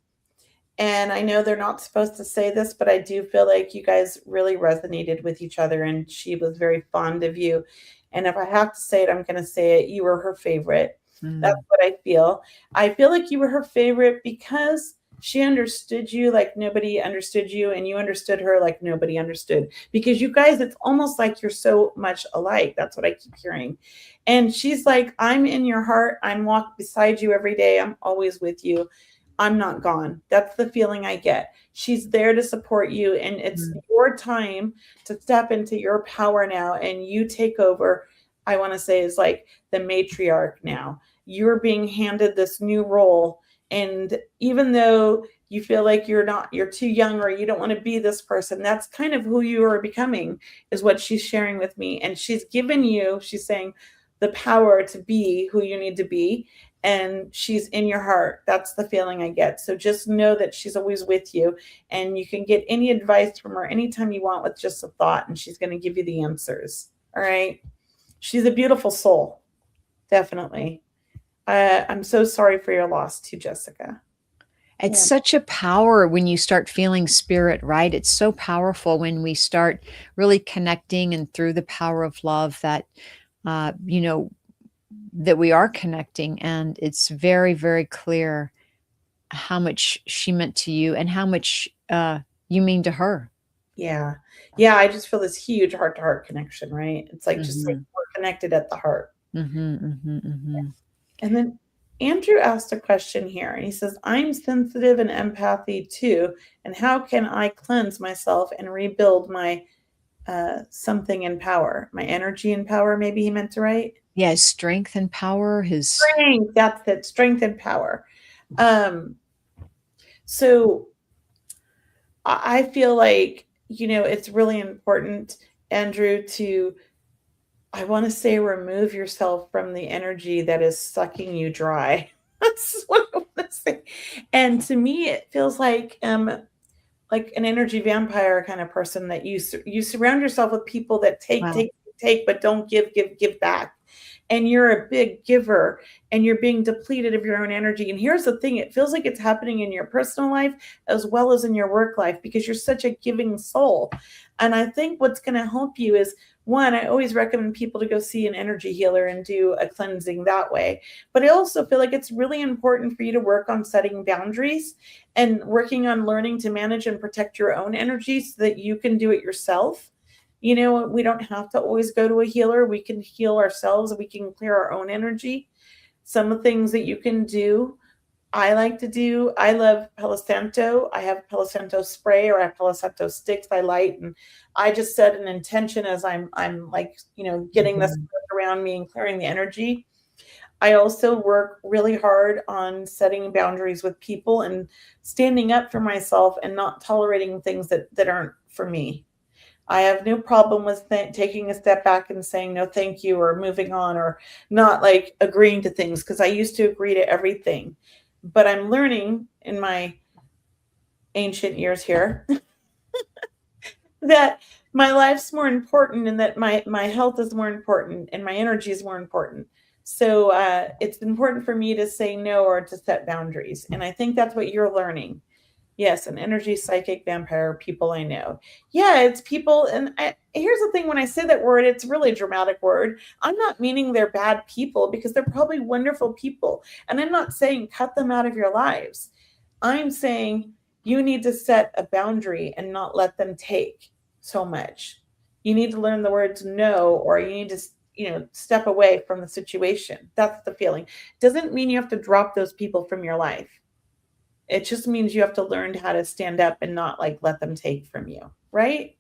And I know they're not supposed to say this, but I do feel like you guys really resonated with each other, and she was very fond of you. And if I have to say it, I'm going to say it. You were her favorite. That's Mm, what I feel. I feel like you were her favorite because she understood you like nobody understood you, and you understood her like nobody understood. Because you guys, it's almost like you're so much alike. That's what I keep hearing. And she's like, I'm in your heart. I'm walking beside you every day. I'm always with you. I'm not gone. That's the feeling I get. She's there to support you, and it's mm, your time to step into your power now, and you take over. I want to say is like the matriarch now. You're being handed this new role, and even though you feel like you're too young, or you don't want to be this person, that's kind of who you are becoming, is what she's sharing with me. And she's given you, she's saying, the power to be who you need to be, and she's in your heart. That's the feeling I get. So just know that she's always with you, and you can get any advice from her anytime you want with just a thought, and she's going to give you the answers. All right. She's a beautiful soul. Definitely. I'm so sorry for your loss too, Jessica. It's Yeah. such a power when you start feeling spirit, right? It's so powerful when we start really connecting, and through the power of love, that, uh, you know, that we are connecting. And it's very, very clear how much she meant to you, and how much you mean to her. Yeah. Yeah. I just feel this huge heart to heart connection, right? It's like just like Hmm. we're connected at the heart. Hmm. Hmm. Hmm. And then Andrew asked a question here, and he says, I'm sensitive and empathy too. And how can I cleanse myself and rebuild my something in power, my energy and power? Maybe he meant to write Yeah, his strength and power, his. strength. That's it, strength and power. Um, so I feel like, it's really important, Andrew, to, I want to say, remove yourself from the energy that is sucking you dry. That's what I want to say. And to me, it feels like an energy vampire kind of person, that you surround yourself with people that take, Wow. take, take, but don't give back. And you're a big giver, and you're being depleted of your own energy. And here's the thing, it feels like it's happening in your personal life as well as in your work life, because you're such a giving soul. And I think what's going to help you is, one, I always recommend people to go see an energy healer and do a cleansing that way. But I also feel like it's really important for you to work on setting boundaries and working on learning to manage and protect your own energy so that you can do it yourself. We don't have to always go to a healer. We can heal ourselves. We can clear our own energy. Some of the things that you can do, I like to do, I love Palo Santo. I have Palo Santo spray, or I have Palo Santo sticks I light. And I just set an intention as I'm like, getting this Mhm. around me and clearing the energy. I also work really hard on setting boundaries with people and standing up for myself and not tolerating things that aren't for me. I have no problem with taking a step back and saying no, thank you, or moving on, or not like agreeing to things, because I used to agree to everything. But I'm learning in my ancient years here that my life's more important, and that my health is more important, and my energy is more important. So it's important for me to say no, or to set boundaries. And I think that's what you're learning. Yes, an energy psychic vampire, people I know. Yeah, it's people. And here's the thing, when I say that word, it's really a dramatic word. I'm not meaning they're bad people, because they're probably wonderful people. And I'm not saying cut them out of your lives. I'm saying you need to set a boundary and not let them take so much. You need to learn the words no, or you need to, step away from the situation. That's the feeling. Doesn't mean you have to drop those people from your life. It just means you have to learn how to stand up and not like let them take from you, right?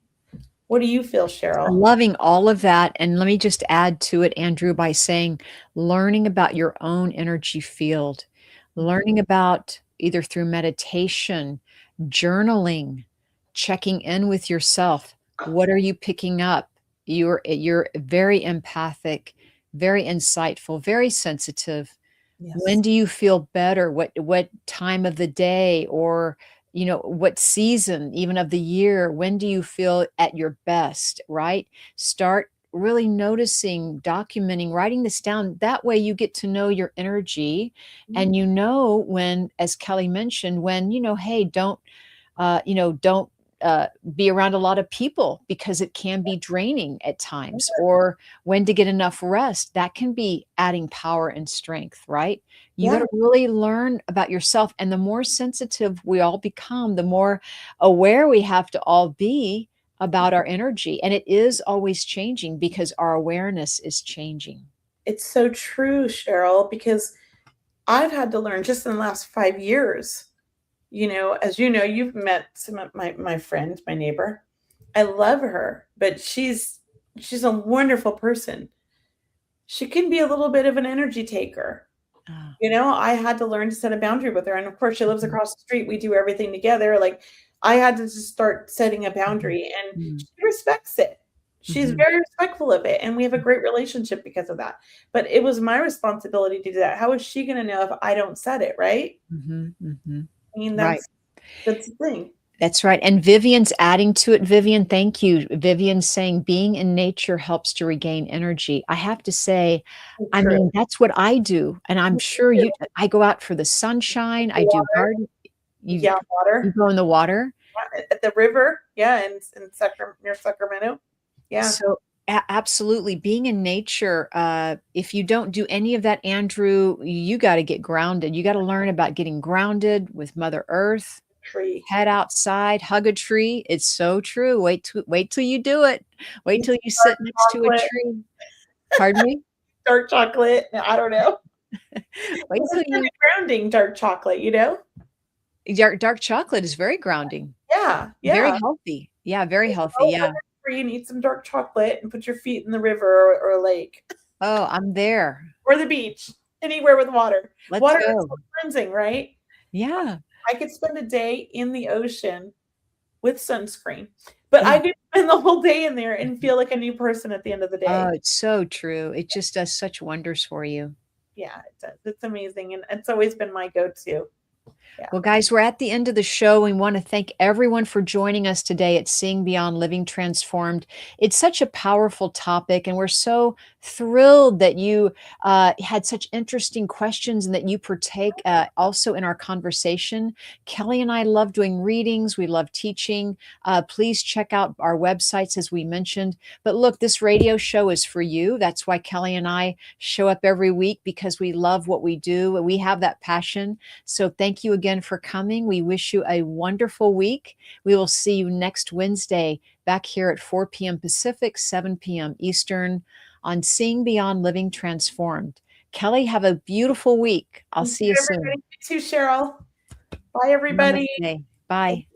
What do you feel, Cheryl? Loving all of that. And let me just add to it, Andrew, by saying learning about your own energy field, learning about either through meditation, journaling, checking in with yourself. What are you picking up? You're very empathic, very insightful, very sensitive. When Yes. do you feel better? What time of the day, or what season even of the year? When do you feel at your best, right? Start really noticing, documenting, writing this down. That way you get to know your energy, and when, as Kelly mentioned, when hey, don't be around a lot of people because it can be draining at times, or when to get enough rest. That can be adding power and strength, right? You got Yeah, to really learn about yourself. And the more sensitive we all become, the more aware we have to all be about our energy. And it is always changing because our awareness is changing. it's so true, Cheryl, because I've had to learn just in the last 5 years. As you know, you've met some of my friend, my neighbor. I love her, but she's a wonderful person. She can be a little bit of an energy taker. Ah, I had to learn to set a boundary with her. And of course, she lives mhm, across the street. We do everything together. Like, I had to just start setting a mhm, boundary, and mhm, she respects it. She's mhm, very respectful of it. And we have a great relationship because of that. But it was my responsibility to do that. How is she going to know if I don't set it? Right. mhm, mhm. I mean, Right. that's the thing. That's right. And Vivian's adding to it. Vivian, thank you. Vivian's saying being in nature helps to regain energy. I have to say, So I true. mean, that's what I do. And I'm Me sure too. I go out for the sunshine. I do Water. garden. You, Yeah, you water. go in the water. At the river. Yeah, in near Sacramento. Yeah. So absolutely being in nature. If you don't do any of that, Andrew, you got to get grounded. You got to learn about getting grounded with Mother Earth. Tree. Head outside, hug a tree. It's so true. Wait till you do it. Wait Eat till you dark sit next to a chocolate. tree. Pardon me? Dark chocolate. I don't know. Wait till It's you very grounding, dark chocolate. dark chocolate is very grounding, Yeah, very yeah. healthy. Yeah, very Just healthy, go hug yeah. a tree and eat some dark chocolate and put your feet in the river or a lake Oh, I'm there. or the beach, anywhere with water. Let's Water is go. so cleansing, right? Yeah, I could spend a day in the ocean with sunscreen, but yeah. I could spend the whole day in there and feel like a new person at the end of the Oh, day. it's so true. It just does such wonders for you. Yeah, it does. It's amazing, and it's always been my go-to. Yeah. Well, guys, we're at the end of the show. We want to thank everyone for joining us today at Seeing Beyond Living Transformed. It's such a powerful topic, and we're so thrilled that you had such interesting questions and that you partake also in our conversation. Kelly and I love doing readings, we love teaching. Please check out our websites, as we mentioned. But look, this radio show is for you. That's why Kelly and I show up every week, because we love what we do. We have that passion. So thank you again for coming. We wish you a wonderful week. We will see you next Wednesday back here at 4 p.m. Pacific, 7 p.m. Eastern on Seeing Beyond Living Transformed. Kelly, have a beautiful week. I'll Thank see you, you soon. everybody. You too, Cheryl. Bye, everybody. Namaste. Bye.